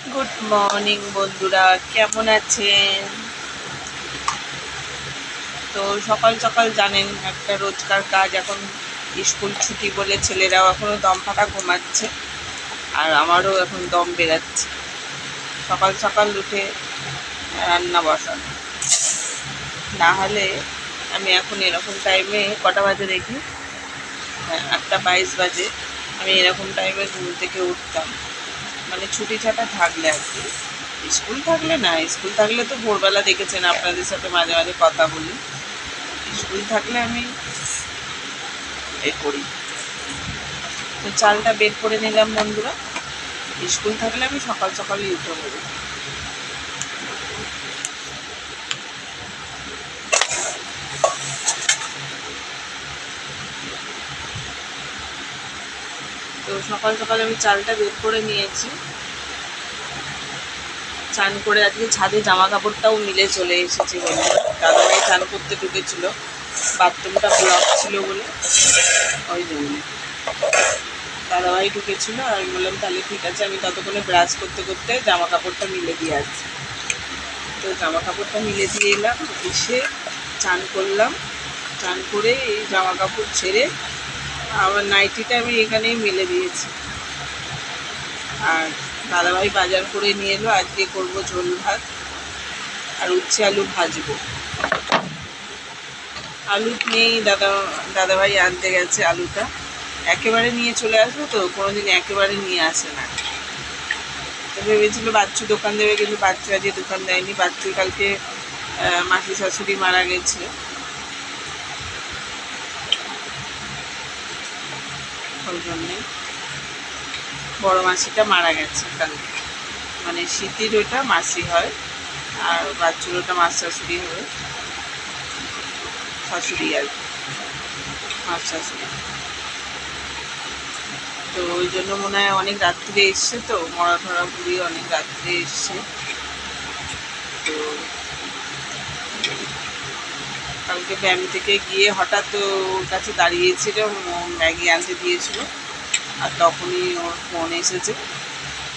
Good morning বন্ধুরা, কেমন আছেন? তো সকাল সকাল জানেন একটা রোজকার কাজ, এখন স্কুল ছুটি বলে ছেলেরাও এখনও দম ফাটা ঘুমাচ্ছে, আর আমারও এখন দম বেরাচ্ছে। সকাল সকাল উঠে রান্না বসানো, না হলে আমি এখন এরকম টাইমে, কটা বাজে দেখি, 8:22 বাজে, আমি এরকম টাইমে ঘুম থেকে উঠতাম। মানে ছুটি ছাটা থাকলে আর কি, স্কুল থাকলে না, স্কুল থাকলে তো ভোরবেলা দেখেছেন, আপনাদের সাথে মাঝে মাঝে কথা বলি। স্কুল থাকলে আমি করি। তো চালটা বের করে নিলাম বন্ধুরা, স্কুল থাকলে আমি সকাল সকালই উঠে পড়ি। তো সকাল সকাল আমি চালটা বের করে নিয়েছি। চান করে আজকে ছাদে জামা কাপড়টাও মিলে চলে এসেছি বন্ধুরা। দাদাভাই চান করতে ঢুকেছিল, বাথরুমটা ব্লক ছিল বলে, ওই জন্য দাদাভাই ঢুকেছিল। আর আমি বললাম তাহলে ঠিক আছে, আমি ততক্ষণে ব্রাশ করতে করতে জামা কাপড়টা মিলে দিয়ে আসছি। তো জামা কাপড়টা মিলে দিয়ে এলাম, এসে চান করলাম। চান করে এই জামা কাপড় ছেড়ে আবার নাইটিটা আমি এখানেই মেলে দিয়েছি। আর দাদাভাই বাজার করে নিয়ে এলো, আজকে করব ঝোল ভাত আর উচ্ছে আলু ভাজবো। আলু নেই, দাদাভাই আনতে গেছে আলুটা। একেবারে নিয়ে চলে আসবে তো, কোনোদিন একেবারে নিয়ে আসে না। তো ভেবেছিল বাচ্চু দোকান দেবে, কিন্তু বাচ্চু আজকে দোকান দেয়নি। বাচ্চুর কালকে মাসি শাশুড়ি মারা গেছে, ওই জন্যে বড় মাসিটা মারা গেছে কালকে। মানে শীতির ওটা মাসি হয়, আর বাচ্চুর ওটা মাস শাশুড়ি হবে, শাশুড়ি আর কি, মাস শাশুড়ি। তো ওই জন্য মনে হয় অনেক রাত্রে এসছে, তো মরা ধরা বুড়ি অনেক রাত্রে এসছে। তো কালকে ব্যায়াম থেকে গিয়ে হঠাৎ ওর কাছে দাঁড়িয়েছিল, ম্যাগি আনতে দিয়েছিল, আর তখনই ওর ফোন এসেছে,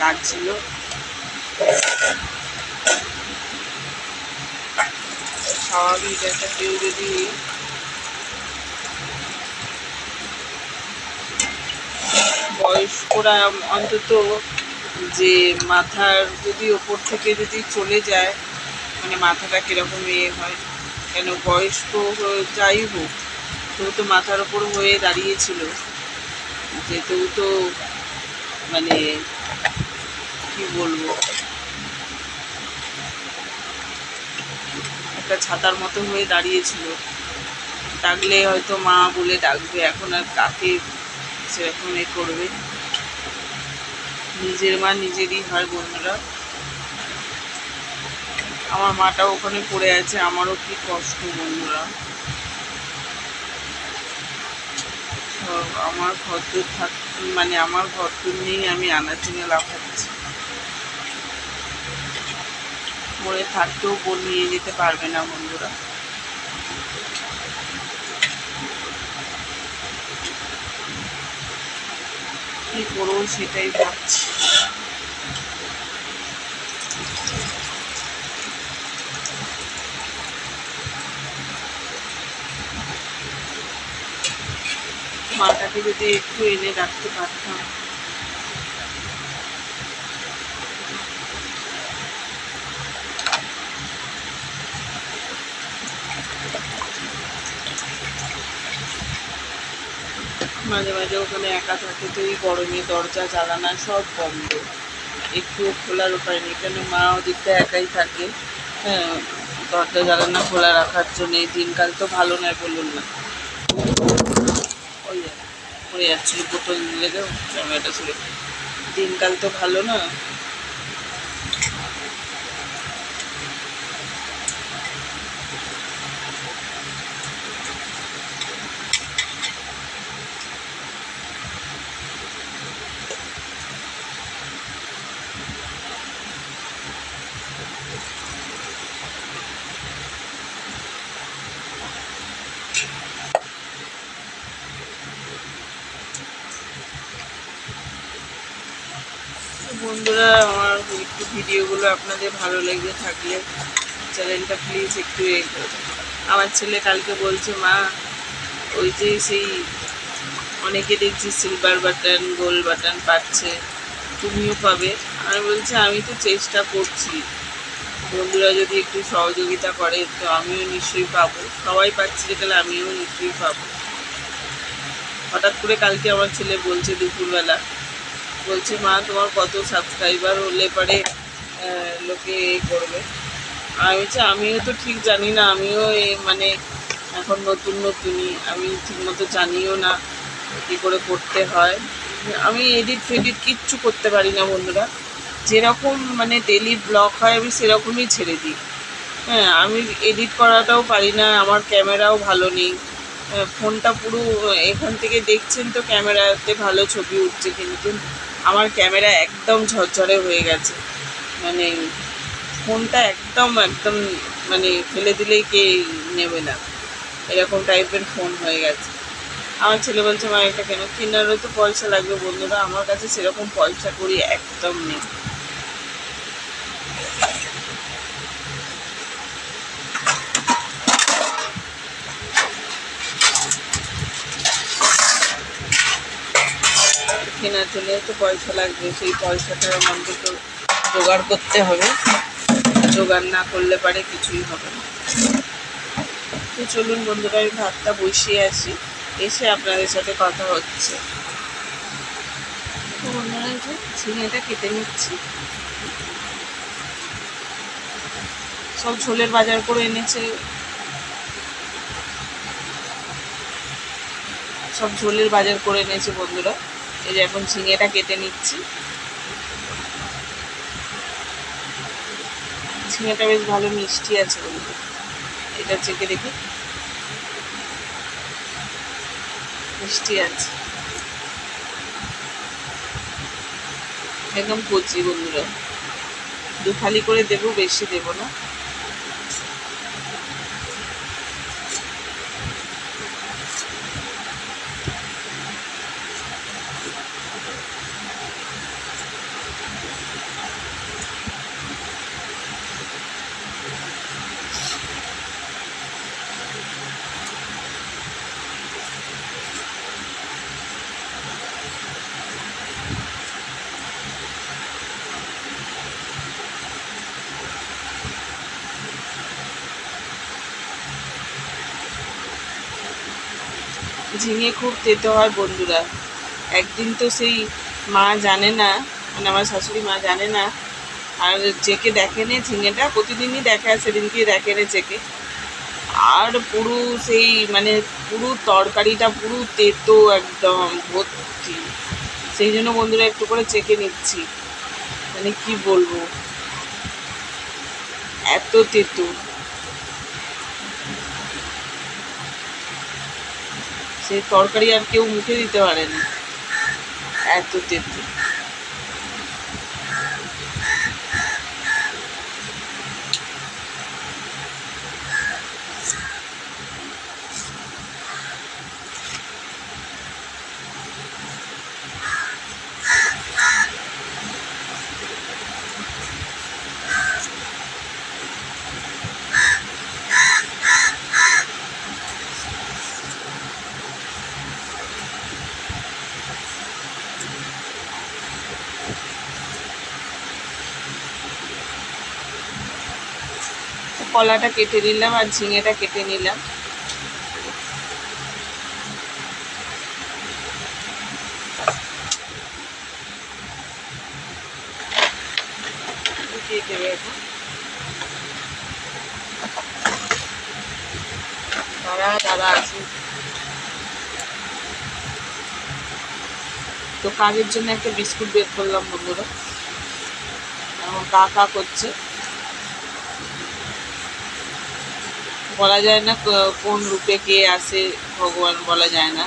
কাঁদছিল। স্বাভাবিক একটা কেউ যদি বয়স্করা অন্তত, যে মাথার যদি ওপর থেকে যদি চলে যায়, মানে মাথাটা কীরকম হয়, কেন বয়স্ক যাই হোক, তো মাথার ওপর হয়ে দাঁড়িয়েছিল, যেতেও তো মানে কি বলবো, একটা ছাতার মতো হয়ে দাঁড়িয়েছিল। ডাকলে হয়তো মা বলে ডাকবে, এখন আর কাকে সেরকম করবে। নিজের মা নিজেরই হয় বন্ধুরা। আমার মাটাও ওখানে পড়ে আছে, আমারও কি কষ্ট বন্ধুরা। আমার ঘরদোর মানে আমার ঘরদোর নিয়েই আমি আনাচুনে লাফাচ্ছি। মরে থাকতেও বোন নিয়ে যেতে পারবে না বন্ধুরা। কি করবো সেটাই ভাবছি। মাটাকে যদি একটু এনে রাখতে পারতাম। মাঝে মাঝে ওখানে একা থাকে, তো এই গরমে দরজা জ্বালানা সব বন্ধ, একটুও খোলার উপায় নেই, কেন মা ওদিকটা একাই থাকে। হ্যাঁ, দরজা জ্বালানা খোলা রাখার জন্য এই দিনকাল তো ভালো নয়, বলুন না। ওই পড়ে যাচ্ছিল, বোতল লেগেও ক্যামেরাটা ছিল। দিনকাল তো ভালো না। বন্ধুরা, আমার ভিডিওগুলো আপনাদের ভালো লেগে থাকলে চ্যানেলটা প্লিজ একটু আমার ছেলে কালকে বলছে, মা ওই যে সেই অনেকে দেখছি সিলভার বাটন গোল্ড বাটন পাচ্ছে, তুমিও পাবে। আমি বলছি আমি তো চেষ্টা করছি, বন্ধুরা যদি একটু সহযোগিতা করে তো আমিও নিশ্চয়ই পাবো, সবাই পাচ্ছি যেটা আমিও নিশ্চয়ই পাবো। হঠাৎ করে কালকে আমার ছেলে বলছে দুপুরবেলা, বলছে মা তোমার কত সাবস্ক্রাইবার হলে পরে লোকে করবে। আমি বলছি আমিও তো ঠিক জানি না, আমিও মানে এখন নতুনই, আমি ঠিকমতো জানিও না কী করে করতে হয়। আমি এডিট ফেডিট কিচ্ছু করতে পারি না বন্ধুরা, যেরকম মানে ডেলি ব্লগ হয় আমি সেরকমই ছেড়ে দিই। হ্যাঁ, আমি এডিট করাটাও পারি না, আমার ক্যামেরাও ভালো নেই। ফোনটা পুরো এখান থেকে দেখছেন তো ক্যামেরাতে ভালো ছবি উঠছে, কিন্তু আমার ক্যামেরা একদম ঝরঝরে হয়ে গেছে, মানে ফোনটা একদম একদম মানে ফেলে দিলেই কে নেবে না, এরকম টাইপের ফোন হয়ে গেছে। আমার ছেলে বলছে মা এটা কেন, কেনারও তো পয়সা লাগবে। বন্ধুরা আমার কাছে সেরকম পয়সা করি একদম নেই। কেনার জন্য তো পয়সা লাগবে, সেই পয়সাটা আমাকে তো জোগাড় করতে হবে, জোগাড় না করলে পারে কিছুই হবে না। তো চলুন বন্ধুরা, আমি ভাতটা বসিয়ে আসি, এসে আপনাদের সাথে কথা হচ্ছে। তো বন্ধুরা যে ঝিঙেটা কেটে নিচ্ছি, সব ঝোলের বাজার করে এনেছে, সব ঝোলের বাজার করে এনেছে বন্ধুরা। এই যে এখন ঝিঙেটা কেটে নিচ্ছি, ঝিঙেটা বেশ ভালো মিষ্টি আছে বন্ধুরা, এটা চেখে দেখি, মিষ্টি আছে একদম কচি বন্ধুরা। দু ফালি করে দেবো, বেশি দেবো না। ঝিঙে খুব তেতো হয় বন্ধুরা। একদিন তো সেই মা জানে না, মানে আমার শাশুড়ি মা জানে না, আর চেকে দেখেনে ঝিঙেটা, প্রতিদিনই দেখে, সেদিনকে দেখেনে চেকে, আর পুরো সেই মানে পুরো তরকারিটা পুরো তেতো একদম ভর্তি। সেই জন্য বন্ধুরা একটু করে চেকে নিচ্ছি, মানে কি বলবো, এত তেতো। সেই তরকারি আর কেউ মুখে দিতে পারে না, এত তেতো। কলাটা কেটে নিলাম আর ঝিঙেটা কেটে নিলাম। দিয়ে দেবে এখন, দাদা আসুন। তো কাজের জন্য একটা বিস্কুট বের করলাম বন্ধুরা, এখন কা করছে, বলা যায় না কোন রূপে কে আসে, ভগবান বলা যায় না।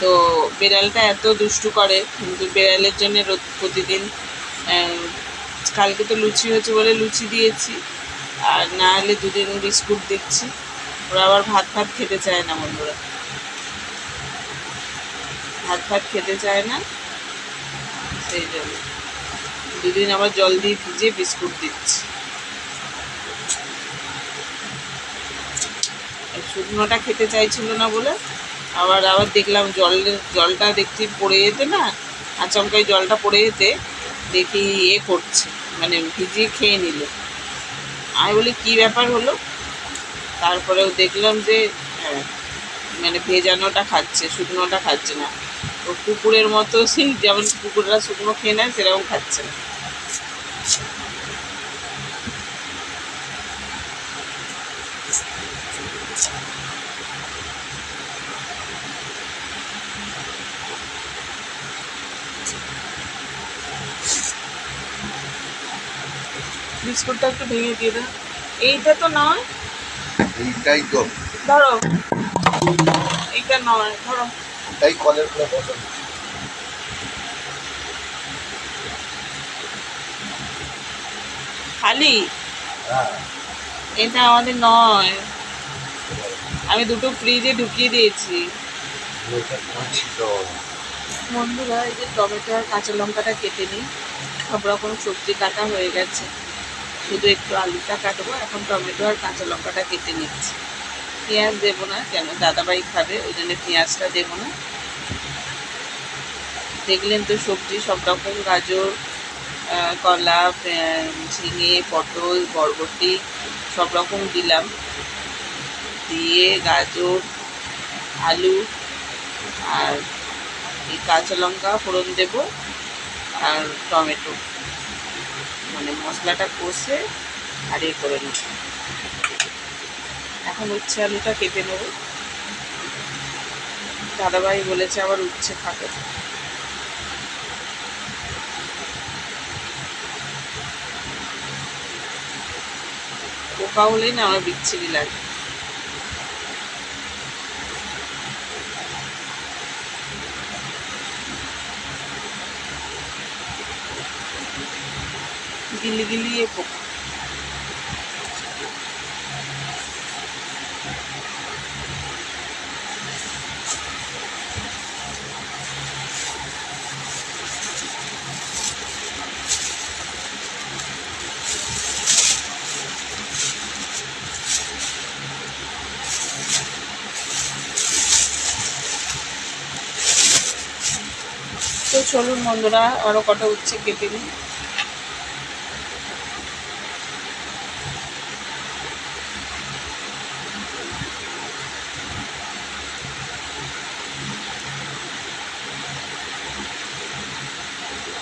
তো বেড়ালটা এত দুষ্টু করে, কিন্তু বেড়ালের জন্য প্রতিদিন কালকে তো লুচি হয়েছে বলে লুচি দিয়েছি, আর না হলে দুদিন বিস্কুট দিচ্ছি। ওরা আবার ভাত খেতে চায় না বন্ধুরা, ভাত খেতে চায় না, সেই জন্য দুদিন আবার জল দিয়ে ভিজে বিস্কুট দিচ্ছি। শুকনোটা খেতে চাইছিল না বলে আবার দেখলাম জলটা দেখছি পড়ে যেতে না, আচমকাই জলটা পড়ে যেতে দেখি করছে, মানে ভিজিয়ে খেয়ে নিল। আমি বলি কী ব্যাপার হলো, তারপরেও দেখলাম যে হ্যাঁ, মানে ভেজানোটা খাচ্ছে, শুকনোটা খাচ্ছে না। তো কুকুরের মতো সেই যেমন কুকুররা শুকনো খেয়ে নেয় সেরকম খাচ্ছে না। বিস্কুটটা একটু ভেঙে দিয়ে দাও। এইটা তো নয়, এইটাই তো ধরো, এইটা নয়, ধরো। তাই কলের করে বসো। খালি হ্যাঁ, এটা আমাদের নয়, আমি দুটো ফ্রিজে ঢুকিয়ে দিয়েছি। ওইটা ছিল। বন্ধুরা, এই যে টমেটো আর কাঁচা লঙ্কাটা কেটে নিই, সব রকম সবজি কাটা হয়ে গেছে, শুধু একটু আলুটা কাটবো। এখন টমেটো আর কাঁচা লঙ্কাটা কেটে নিচ্ছি। পেঁয়াজ দেবো না, কেন দাদাভাই খাবে, ওই জন্য পেঁয়াজটা দেবো না। দেখলেন তো সবজি সব রকম, গাজর, কলা, ঝিঙে, পটল, বরবটি সব রকম দিলাম, দিয়ে গাজর, আলু আর এই কাঁচা লঙ্কা ফোড়ন দেবো আর টমেটো, মানে মশলাটা কষে আর করে নেব। এখন উচ্ছে আলুটা কেটে নেব। দাদাভাই বলেছে আবার উচ্ছে খাবে। পোকা হলেই না আমার বিচ্ছিরি লাগে। গিলি গিলিয়ে পোকা। তো চলুন বন্ধুরা, আরও কটা উচ্ছে কেটে নিই।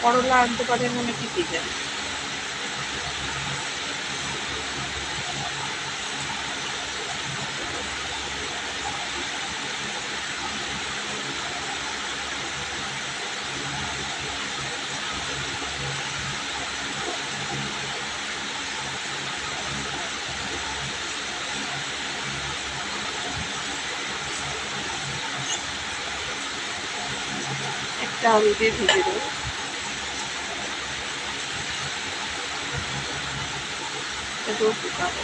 করলা আনতে পারেন অনেকে, ঠিক আছে। একটা আলু দিয়ে ভেজে দেবো। এটাও শুকাবো।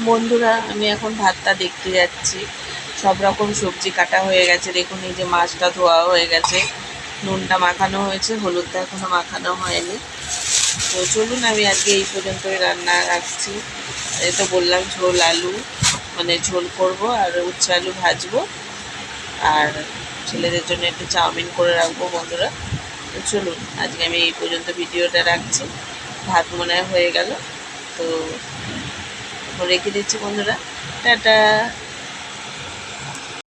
বন্ধুরা, আমি এখন ভাতটা দেখতে যাচ্ছি। সব রকম সবজি কাটা হয়ে গেছে, দেখুন এই যে মাছটা ধোয়া হয়ে গেছে, নুনটা মাখানো হয়েছে, হলুদটা এখনো মাখানো হয়নি। তো চলুন, আমি আজকে এই পর্যন্তই রান্না রাখছি। এই তো বললাম ঝোল আলু, মানে ঝোল করবো আর উচ্ছে আলু ভাজবো, আর ছেলেদের জন্য একটু চাউমিন করে রাখবো বন্ধুরা। তো চলুন, আজকে আমি এই পর্যন্ত ভিডিওটা রাখছি। ভাত মনে হয় হয়ে গেল, তো রেখে দিচ্ছি বন্ধুরা, টাটা।